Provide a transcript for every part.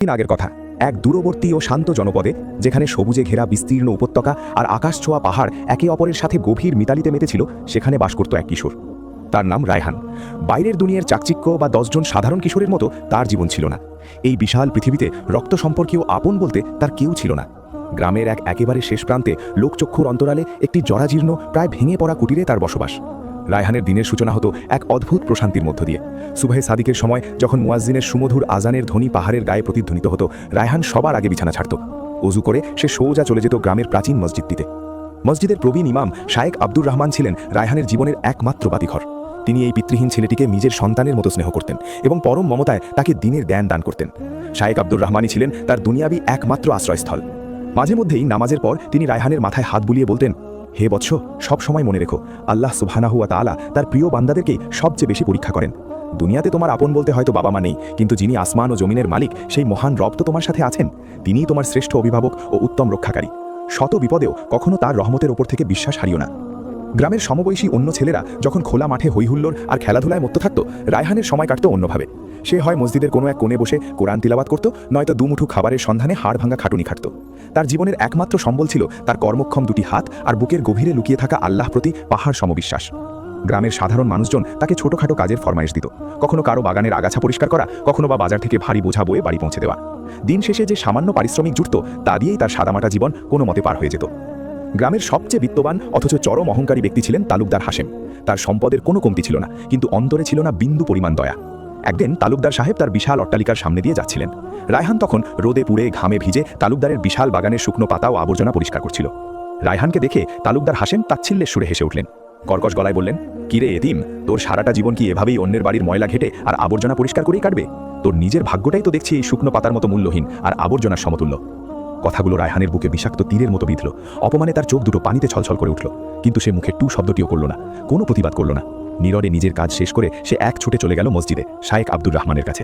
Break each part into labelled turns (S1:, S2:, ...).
S1: দিন আগের কথা, এক দূরবর্তী ও শান্ত জনপদে, যেখানে সবুজে ঘেরা বিস্তীর্ণ উপত্যকা আর আকাশ ছোঁয়া পাহাড় একে অপরের সাথে গভীর মিতালিতে মেতেছিল, সেখানে বাস করত এক কিশোর। তার নাম রায়হান। বাইরের দুনিয়ার চাকচিক্য বা 10 জন সাধারণ কিশোরের মতো তার জীবন ছিল না। এই বিশাল পৃথিবীতে রক্ত সম্পর্কীয় আপন বলতে তার কেউ ছিল না। গ্রামের একেবারে শেষ প্রান্তে লোকচক্ষুর অন্তরালে একটি জরাজীর্ণ, প্রায় ভেঙে পড়া কুটিরে তার বসবাস। রায়হানের দিনের সূচনা হতো এক অদ্ভুত প্রশান্তির মধ্য দিয়ে। সুবহে সাদিকের সময় যখন মুয়াজ্জিনের সুমধুর আজানের ধ্বনি পাহাড়ের গায়ে প্রতিধ্বনিত হতো, রায়হান সবার আগে বিছানা ছাড়ত। অজু করে সে সোজা চলে যেত গ্রামের প্রাচীন মসজিদটিতে। মসজিদের প্রবীণ ইমাম শায়েখ আব্দুর রহমান ছিলেন রায়হানের জীবনের একমাত্র বাতিঘর। তিনি এই পিতৃহীন ছেলেটিকে নিজের সন্তানের মতো স্নেহ করতেন এবং পরম মমতায় তাকে দিনের জ্ঞান দান করতেন। শায়েখ আব্দুর রহমানই ছিলেন তার দুনিয়াবি একমাত্র আশ্রয়স্থল। মাঝে মধ্যেই নামাজের পর তিনি রায়হানের মাথায় হাত বুলিয়ে বলতেন, হে বৎস, সব সময় মনে রেখো, আল্লাহ সুবহানাহু ওয়া তাআলা তার প্রিয় বান্দাদেরকেই সবচেয়ে বেশি পরীক্ষা করেন। দুনিয়াতে তোমার আপন বলতে হয়তো বাবা মা নেই, কিন্তু যিনি আসমান ও জমিনের মালিক, সেই মহান রব তো তোমার সাথে আছেন। তিনিই তোমার শ্রেষ্ঠ অভিভাবক ও উত্তম রক্ষাকারী। শত বিপদেও কখনো তার রহমতের ওপর থেকে বিশ্বাস হারিও না। গ্রামের সমবয়সী অন্য ছেলেরা যখন খোলা মাঠে হৈহুল্লোড় আর খেলাধুলায় মত্ত থাকত, রায়হানের সময় কাটত অন্যভাবে। সে হয় মসজিদের কোনো এক কোণে বসে কোরআন তিলাওয়াত করত, নয়তো দুমুঠো খাবারের সন্ধানে হাড় ভাঙা খাটুনি খাটত। তার জীবনের একমাত্র সম্বল ছিল তার কর্মক্ষম দুটি হাত আর বুকের গভীরে লুকিয়ে থাকা আল্লাহ প্রতি পাহাড় সমবিশ্বাস। গ্রামের সাধারণ মানুষজন তাকে ছোটখাটো কাজের ফরমাইশ দিত, কখনো কারো বাগানের আগাছা পরিষ্কার করা, কখনো বা বাজার থেকে ভারী বোঝা বয়ে বাড়ি পৌঁছে দেওয়া। দিন শেষে যে সামান্য পারিশ্রমিক জুটত, তা দিয়েই তার সাদামাটা জীবন কোনো মতে পার হয়ে যেত। গ্রামের সবচেয়ে বিত্তবান অথচ চরম অহংকারী ব্যক্তি ছিলেন তালুকদার হাশেম। তার সম্পদের কোনো কমতি ছিল না, কিন্তু অন্তরে ছিল না বিন্দু পরিমাণ দয়া। একদিন তালুকদার সাহেব তার বিশাল অট্টালিকার সামনে দিয়ে যাচ্ছিলেন। রায়হান তখন রোদে পুড়ে ঘামে ভিজে তালুকদারের বিশাল বাগানের শুকনো পাতা ও আবর্জনা পরিষ্কার করছিল। রায়হানকে দেখে তালুকদার হাশেম তাচ্ছিল্যের সুরে হেসে উঠলেন। কর্কশ গলায় বললেন, কিরে এতিম, তোর সারাটা জীবন কি এভাবেই অন্যের বাড়ির ময়লা ঘেটে আর আবর্জনা পরিষ্কার করেই কাটবে? তোর নিজের ভাগ্যটাই তো দেখছি এই শুকনো পাতার মতো মূল্যহীন আর আবর্জনার সমতুল্য। কথাগুলো রায়হানের বুকে বিষাক্ত তীরের মতো বিঁধল। অপমানে তার চোখ দুটো পানিতে ছলছল করে উঠল, কিন্তু সে মুখে টু শব্দটিও করল না, কোনো প্রতিবাদ করল না। নীরবে নিজের কাজ শেষ করে সে এক ছুটে চলে গেল মসজিদে শায়েখ আব্দুর রহমানের কাছে।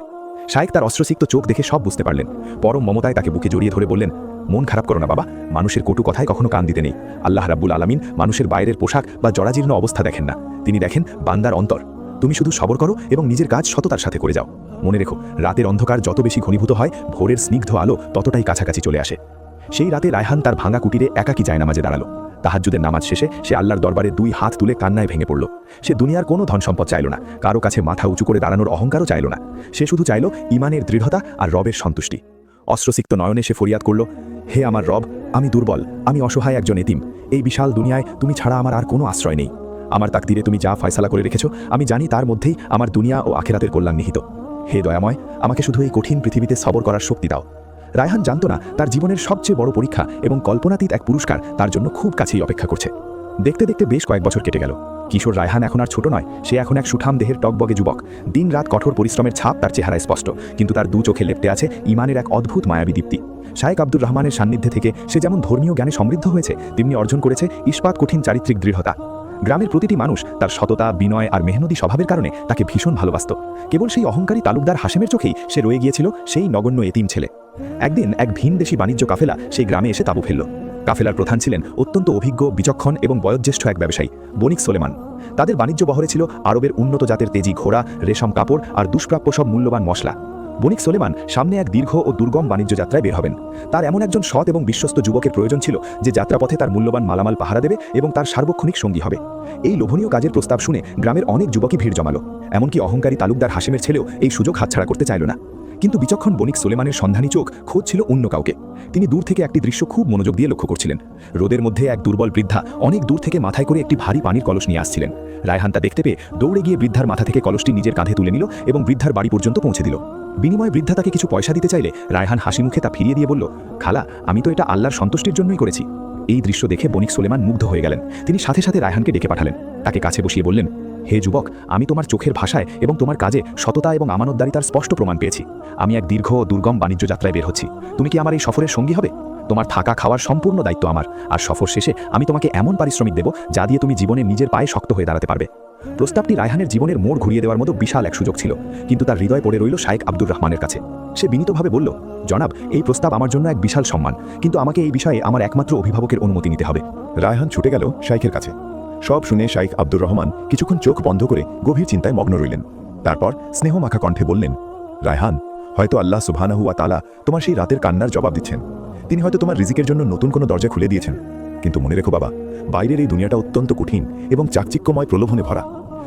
S1: শায়েখ তার অস্ত্রসিক্ত চোখ দেখে সব বুঝতে পারলেন। পরম মমতায় তাকে বুকে জড়িয়ে ধরে বললেন, মন খারাপ করো না বাবা, মানুষের কটু কথায় কখনো কান দিতে নেই। আল্লাহ রাব্বুল আলামিন মানুষের বাইরের পোশাক বা জরাজীর্ণ অবস্থা দেখেন না, তিনি দেখেন বান্দার অন্তর। তুমি শুধু সবর করো এবং নিজের কাজ সততার সাথে করে যাও। মনে রেখো, রাতের অন্ধকার যত বেশি ঘনীভূত হয়, ভোরের স্নিগ্ধ আলো ততটাই কাছাকাছি চলে আসে। সেই রাতে রায়হান তার ভাঙা কুটিরে একাকী জায়নামাজে দাঁড়ালো। তাহাজ্জুদের নামাজ শেষে সে আল্লাহর দরবারে 2 হাত তুলে কান্নায় ভেঙে পড়ল। সে দুনিয়ার কোনো ধন সম্পদ চাইল না, কারো কাছে মাথা উঁচু করে দাঁড়ানোর অহংকারও চাইল না। সে শুধু চাইল ঈমানের দৃঢ়তা আর রবের সন্তুষ্টি। অস্ত্রসিক্ত নয়নে সে ফরিয়াদ করল, হে আমার রব, আমি দুর্বল, আমি অসহায় একজন এতিম। এই বিশাল দুনিয়ায় তুমি ছাড়া আমার আর কোনো আশ্রয় নেই। আমার তাকদিরে তুমি যা ফয়সালা করে রেখেছো, আমি জানি তার মধ্যেই আমার দুনিয়া ও আখিরাতের কল্যাণ নিহিত। হে দয়াময়, আমাকে শুধু এই কঠিন পৃথিবীতে সবর করার শক্তি দাও। রায়হান জানত না, তার জীবনের সবচেয়ে বড় পরীক্ষা এবং কল্পনাতীত এক পুরস্কার তার জন্য খুব কাছেই অপেক্ষা করছে। দেখতে দেখতে বেশ কয়েক বছর কেটে গেল। কিশোর রায়হান এখন আর ছোট নয়, সে এখন এক সুঠাম দেহের টকবগে যুবক। দিন রাত কঠোর পরিশ্রমের ছাপ তার চেহারায় স্পষ্ট, কিন্তু তার 2 চোখে লেপ্টে আছে ঈমানের এক অদ্ভুত মায়াবী দীপ্তি। শায়েখ আব্দুর রহমানের সান্নিধ্যে থেকে সে যেমন ধর্মীয় জ্ঞানে সমৃদ্ধ হয়েছে, তেমনি অর্জন করেছে ইস্পাত কঠিন চারিত্রিক দৃঢ়তা। গ্রামের প্রতিটি মানুষ তার সততা, বিনয় আর মেহনতি স্বভাবের কারণে তাকে ভীষণ ভালোবাসত। কেবল সেই অহংকারী তালুকদার হাশেমের চোখেই সে রয়ে গিয়েছিল সেই নগণ্য এতিম ছেলে। একদিন এক ভিনদেশি বাণিজ্য কাফেলা সেই গ্রামে এসে তাঁবু ফেলল। কাফেলার প্রধান ছিলেন অত্যন্ত অভিজ্ঞ, বিচক্ষণ এবং বয়োজ্যেষ্ঠ এক ব্যবসায়ী, বণিক সোলেমান। তাদের বাণিজ্য বহরে ছিল আরবের উন্নত জাতের তেজি ঘোড়া, রেশম কাপড় আর দুষ্প্রাপ্য সব মূল্যবান মশলা। বণিক সোলেমান সামনে এক দীর্ঘ ও দুর্গম বাণিজ্য যাত্রায় বের হবেন। তার এমন একজন সৎ এবং বিশ্বস্ত যুবকের প্রয়োজন ছিল, যে যাত্রাপথে তার মূল্যবান মালামাল পাহারা দেবে এবং তার সার্বক্ষণিক সঙ্গী হবে। এই লোভনীয় কাজের প্রস্তাব শুনে গ্রামের অনেক যুবকই ভিড় জমালো। এমনকি অহংকারী তালুকদার হাশেমের ছেলেও এই সুযোগ হাতছাড়া করতে চাইল না। কিন্তু বিচক্ষণ বণিক সোলেমানের সন্ধানী চোখ খুঁজছিল অন্য কাউকে। তিনি দূর থেকে একটি দৃশ্য খুব মনোযোগ দিয়ে লক্ষ্য করছিলেন। রোদের মধ্যে এক দুর্বল বৃদ্ধা অনেক দূর থেকে মাথায় করে একটি ভারী পানির কলস নিয়ে আসছিলেন। রায়হান তা দেখতে পেয়ে দৌড়ে গিয়ে বৃদ্ধার মাথা থেকে কলসটি নিজের কাঁধে তুলে নিল এবং বৃদ্ধার বাড়ি পর্যন্ত পৌঁছে দিল। বিনিময়ে বৃদ্ধা তাকে কিছু পয়সা দিতে চাইলে রায়হান হাসি মুখে তা ফিরিয়ে দিয়ে বলল, খালা, আমি তো এটা আল্লাহর সন্তুষ্টির জন্যই করেছি। এই দৃশ্য দেখে বণিক সোলেমান মুগ্ধ হয়ে গেলেন। তিনি সাথে সাথে রায়হানকে ডেকে পাঠালেন। তাকে কাছে বসিয়ে বললেন, হে যুবক, আমি তোমার চোখের ভাষায় এবং তোমার কাজে সততা এবং আমানতদারিতার স্পষ্ট প্রমাণ পেয়েছি। আমি এক দীর্ঘ ও দুর্গম বাণিজ্য যাত্রায় বের হচ্ছি। তুমি কি আমার এই সফরের সঙ্গী হবে? তোমার থাকা খাওয়ার সম্পূর্ণ দায়িত্ব আমার, আর সফর শেষে আমি তোমাকে এমন পারিশ্রমিক দেব যা দিয়ে তুমি জীবনে নিজের পায়ে শক্ত হয়ে দাঁড়াতে পারবে। প্রস্তাবটি রায়হানের জীবনের মোড় ঘুরিয়ে দেওয়ার মতো বিশাল এক সুযোগ ছিল, কিন্তু তার হৃদয় পড়ে রইল শায়েখ আব্দুর রহমানের কাছে। সে বিনীতভাবে বলল, জনাব, এই প্রস্তাব আমার জন্য এক বিশাল সম্মান, কিন্তু আমাকে এই বিষয়ে আমার একমাত্র অভিভাবকের অনুমতি নিতে হবে।
S2: রায়হান ছুটে গেল শাইখের কাছে। সব শুনে শাইখ আব্দুর রহমান কিছুক্ষণ চোখ বন্ধ করে গভীর চিন্তায় মগ্ন রইলেন। তারপর স্নেহমাখা কণ্ঠে বললেন, রায়হান, হয়তো আল্লাহ সুবহানাহু ওয়া তাআলা তোমার সেই রাতের কান্নার জবাব দিচ্ছেন। তিনি হয়তো তোমার রিজিকের জন্য নতুন কোনো দরজা খুলে দিয়েছেন। কিন্তু মনে রেখো বাবা, বাইরের এই দুনিয়াটা অত্যন্ত কঠিন এবং চাকচিক্যময় প্রলোভনে ভরা।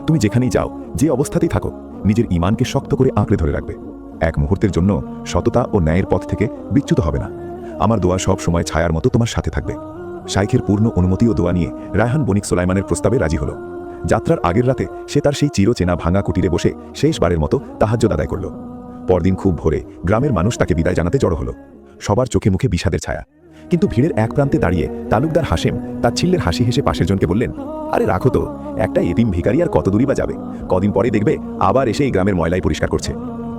S2: তুমি যেখানেই যাও, যে অবস্থাতেই থাকো, নিজের ঈমানকে শক্ত করে আঁকড়ে ধরে রাখবে। এক মুহূর্তের জন্য সততা ও ন্যায়ের পথ থেকে বিচ্যুত হবে না। আমার দোয়া সব সময় ছায়ার মতো তোমার সাথে থাকবে। শাইখের পূর্ণ অনুমতি ও দোয়া নিয়ে রায়হান বণিক সুলাইমানের প্রস্তাবে রাজি হলো। যাত্রার আগের রাতে সে তার সেই চিরচেনা ভাঙা কুটিরে বসে শেষবারের মতো তাহাজ্জুদ আদায় করল। পরদিন খুব ভোরে গ্রামের মানুষ তাকে বিদায় জানাতে জড়ো হলো। সবার চোখে মুখে বিষাদের ছায়া। কিন্তু ভিড়ের এক প্রান্তে দাঁড়িয়ে তালুকদার হাশেম তাচ্ছিল্যের হাসি হেসে পাশের জনকে বললেন, আরে রাখো তো, একটা এতিম ভিখারি আর কত দূরই বা যাবে, কদিন পরে দেখবে আবার এসে এই গ্রামের ময়লাই পরিষ্কার করছে।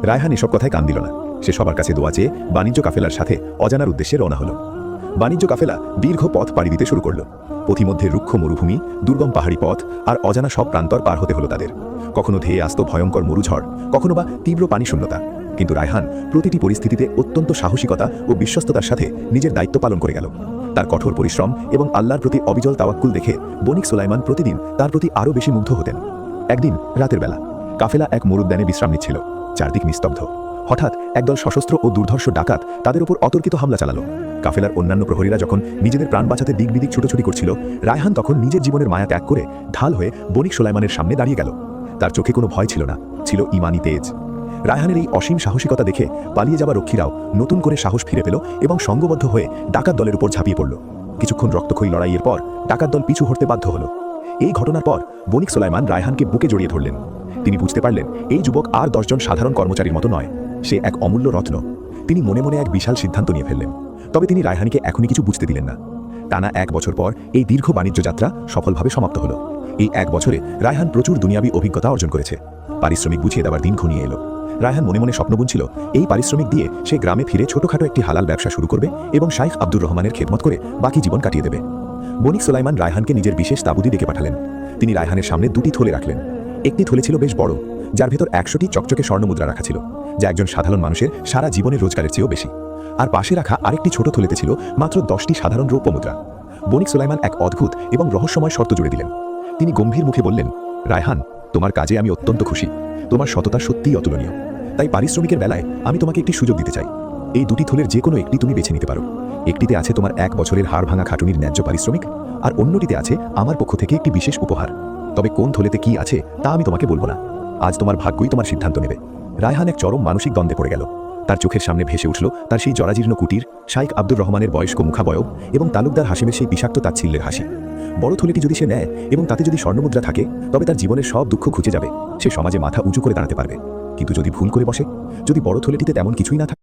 S2: রায়হান এসব কথায় কান দিল না। সে সবার কাছে দোয়া চেয়ে বাণিজ্য কাফেলার সাথে অজানার উদ্দেশ্যে রওনা হলো। বাণিজ্য কাফেলা দীর্ঘ পথ পাড়ি দিতে শুরু করলো। পথিমধ্যে রুক্ষ মরুভূমি, দুর্গম পাহাড়ি পথ আর অজানা সব প্রান্তর পার হতে হলো তাদের। কখনো ধেয়ে আসতো ভয়ঙ্কর মরুঝড়, কখনো বা তীব্র পানি শূন্যতা। কিন্তু রায়হান প্রতিটি পরিস্থিতিতে অত্যন্ত সাহসিকতা ও বিশ্বস্ততার সাথে নিজের দায়িত্ব পালন করে গেল। তার কঠোর পরিশ্রম এবং আল্লাহর প্রতি অবিচল তাওয়াক্কুল দেখে বণিক সুলাইমান প্রতিদিন তার প্রতি আরও বেশি মুগ্ধ হতেন। একদিন রাতের বেলা কাফেলা এক মরুদ্যানে বিশ্রাম নিচ্ছিল। চারদিক নিস্তব্ধ। হঠাৎ একদল সশস্ত্র ও দুর্ধর্ষ ডাকাত তাদের উপর অতর্কিত হামলা চালালো। কাফেলার অন্যান্য প্রহরীরা যখন নিজেদের প্রাণ বাঁচাতে দিক বিদিক ছুটোছুটি করছিল, রায়হান তখন নিজের জীবনের মায়া ত্যাগ করে ঢাল হয়ে বণিক সুলাইমানের সামনে দাঁড়িয়ে গেল। তার চোখে কোনো ভয় ছিল না, ছিল ঈমানি তেজ। রায়হানের এই অসীম সাহসিকতা দেখে পালিয়ে যাওয়া রক্ষীরাও নতুন করে সাহস ফিরে পেল এবং সঙ্গবদ্ধ হয়ে ডাকাত দলের উপর ঝাঁপিয়ে পড়ল। কিছুক্ষণ রক্তক্ষয়ী লড়াইয়ের পর ডাকাত দল পিছু হটতে বাধ্য হলো। এই ঘটনার পর বণিক সুলাইমান রায়হানকে বুকে জড়িয়ে ধরলেন। তিনি বুঝতে পারলেন এই যুবক আর 10 জন সাধারণ কর্মচারীর মতো নয়, সে এক অমূল্য রত্ন। তিনি মনে মনে এক বিশাল সিদ্ধান্ত নিয়ে ফেললেন। তবে তিনি রায়হানকে এখনই কিছু বুঝতে দিলেন না। টানা 1 বছর পর এই দীর্ঘ বাণিজ্য যাত্রা সফলভাবে সমাপ্ত হলো। এই 1 বছরে রায়হান প্রচুর দুনিয়াবী অভিজ্ঞতা অর্জন করেছে। পারিশ্রমিক বুঝিয়ে দেওয়ার দিন ঘনিয়ে এলো। রায়হান মনে মনে স্বপ্ন বুনছিল এই পারিশ্রমিক দিয়ে সে গ্রামে ফিরে ছোটখাটো একটি হালাল ব্যবসা শুরু করবে এবং শাইখ আব্দুর রহমানের খেদমত করে বাকি জীবন কাটিয়ে দেবে। বণিক সুলাইমান রায়হানকে নিজের বিশেষ তাঁবুতে ডেকে পাঠালেন। তিনি রায়হানের সামনে 2টি থলে রাখলেন। একটি থলে ছিল বেশ বড়, যার ভেতর 100টি চকচকে স্বর্ণমুদ্রা রাখা ছিল, যা একজন সাধারণ মানুষের সারা জীবনের রোজগারের চেয়েও বেশি। আর পাশে রাখা আরেকটি ছোট থলেতে ছিল মাত্র 10টি সাধারণ রৌপ্য মুদ্রা। বণিক সুলাইমান এক অদ্ভুত এবং রহস্যময় শর্ত জুড়ে দিলেন। তিনি গম্ভীর মুখে বললেন, রায়হান, তোমার কাজে আমি অত্যন্ত খুশি। তোমার সততা সত্যিই অতুলনীয়। তাই পারিশ্রমিকের বেলায় আমি তোমাকে একটি সুযোগ দিতে চাই। এই 2টি থলের যে কোনো একটি তুমি বেছে নিতে পারো। একটিতে আছে তোমার 1 বছরের হাড় ভাঙা খাটুনির ন্যায্য পারিশ্রমিক, আর অন্যটিতে আছে আমার পক্ষ থেকে একটি বিশেষ উপহার। তবে কোন থলেতে কি আছে তা আমি তোমাকে বলবো না। আজ তোমার ভাগ্যই তোমার সিদ্ধান্ত নেবে। রায়হান এক চরম মানসিক দ্বন্দ্বে পড়ে গেল। তার চোখের সামনে ভেসে উঠল তার সেই জরাজীর্ণ কুটির, শাইখ আব্দুর রহমানের বয়স্ক মুখাবয়ব এবং তালুকদার হাশিমের সেই বিষাক্ত তাচ্ছিল্যের হাসি। বড় থলেটি যদি সে নেয় এবং তাতে যদি স্বর্ণমুদ্রা থাকে, তবে তার জীবনের সব দুঃখ ঘুচে যাবে। সে সমাজে মাথা উঁচু করে দাঁড়াতে পারবে। কিন্তু যদি ভুল করে বসে, যদি বড় থলেটিতে তেমন কিছুই না থাকে,